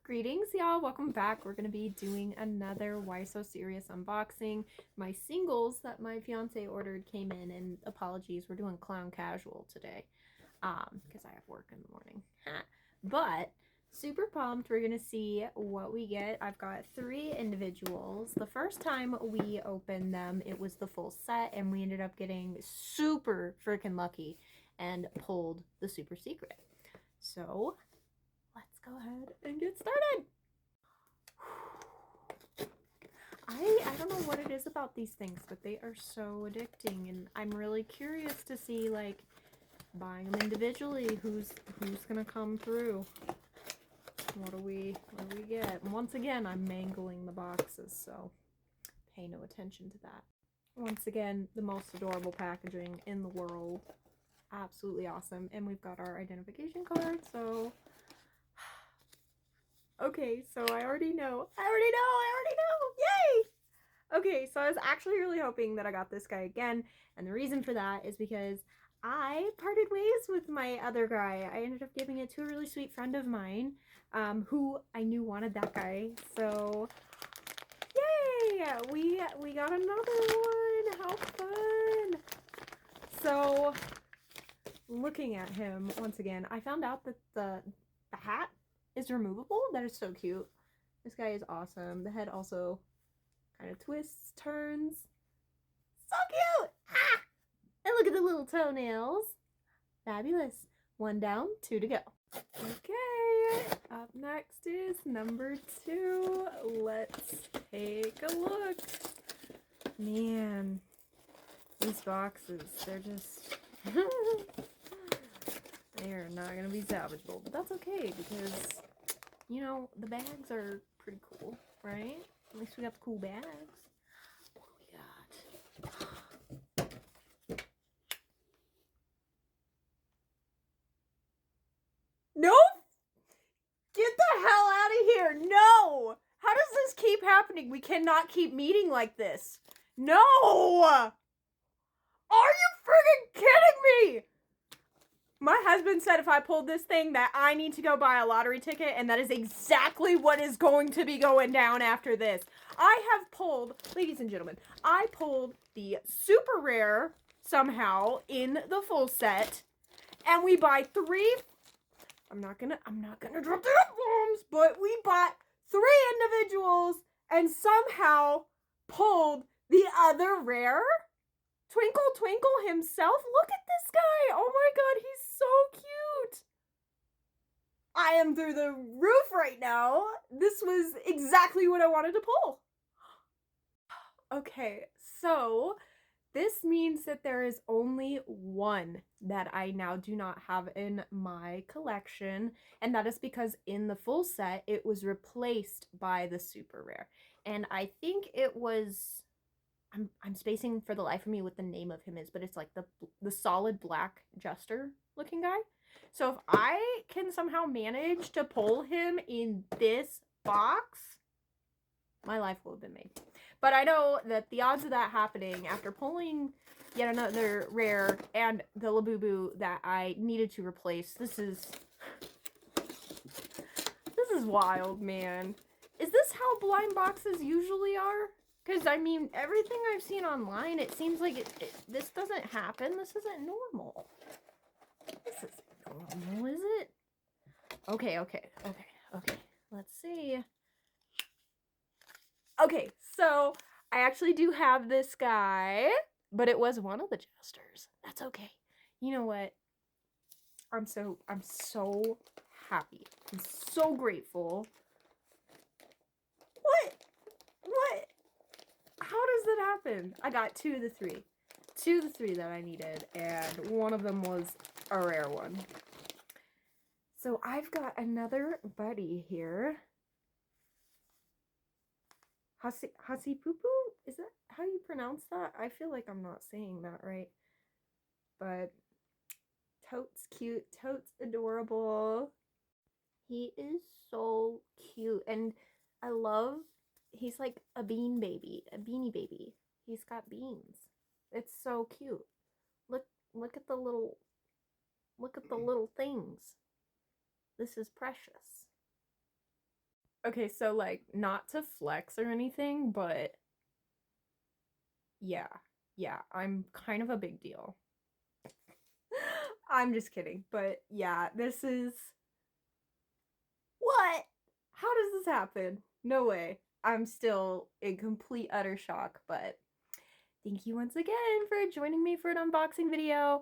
Greetings, y'all. Welcome back. We're going to be doing another Why So Serious unboxing. My singles that my fiance ordered came in, and apologies, we're doing clown casual today because I have work in the morning. But super pumped. We're going to see what we get. I've got 3 individuals. The first time we opened them, it was the full set, and we ended up getting super freaking lucky and pulled the super secret. So let's go ahead and get started. I don't know what it is about these things, but they are so addicting, and I'm really curious to see, like, buying them individually, who's gonna come through. What do we get? And once again, I'm mangling the boxes, so pay no attention to that. Once again, the most adorable packaging in the world. Absolutely awesome. And we've got our identification card, so okay, so I already know. Yay! Okay, so I was actually really hoping that I got this guy again, and the reason for that is because I parted ways with my other guy. I ended up giving it to a really sweet friend of mine, who I knew wanted that guy. So, yay! We got another one. How fun! So, looking at him once again, I found out that the hat is removable. That is so cute. This guy is awesome. The head also kind of twists, turns. So cute! Ah! And look at the little toenails. Fabulous. 1 down, 2 to go. Okay, up next is number 2. Let's take a look. Man, these boxes, they're just... They're not going to be salvageable, but that's okay because, you know, the bags are pretty cool, right? At least we got the cool bags. What do we got? Nope! Get the hell out of here! No! How does this keep happening? We cannot keep meeting like this. No! Are you friggin' kidding me? My husband said if I pulled this thing that I need to go buy a lottery ticket, and that is exactly what is going to be going down after this. I have pulled, ladies and gentlemen, I pulled the super rare somehow in the full set, and we buy 3. I'm not gonna drop the F-bombs, but we bought 3 individuals and somehow pulled the other rare. Twinkle Twinkle himself. Look at this guy. Oh my god, he's so cute. I am through the roof right now. This was exactly what I wanted to pull. Okay, so this means that there is only one that I now do not have in my collection, and that is because in the full set, it was replaced by the super rare. And I think it was... I'm spacing for the life of me what the name of him is, but it's like the solid black jester looking guy. So if I can somehow manage to pull him in this box, my life will have been made. But I know that the odds of that happening after pulling yet another rare and the Labubu that I needed to replace, this is wild, man. Is this how blind boxes usually are? Because, I mean, everything I've seen online, it seems like this doesn't happen. This isn't normal. This isn't normal, is it? Okay. Let's see. Okay, so I actually do have this guy, but it was one of the jesters. That's okay. You know what? I'm so happy. I'm so grateful. What? How does that happen? I got 2 of the 3. 2 of the 3 that I needed, and one of them was a rare one. So I've got another buddy here. Hasipupu? Is that how you pronounce that? I feel like I'm not saying that right. But totes cute, totes adorable. He is so cute, and I love... He's like a beanie baby. He's got beans. It's so cute. Look at the little things. This is precious. Okay, so like not to flex or anything, but yeah, I'm kind of a big deal. I'm just kidding, but yeah, this is what? How does this happen? No way. I'm still in complete utter shock, but thank you once again for joining me for an unboxing video.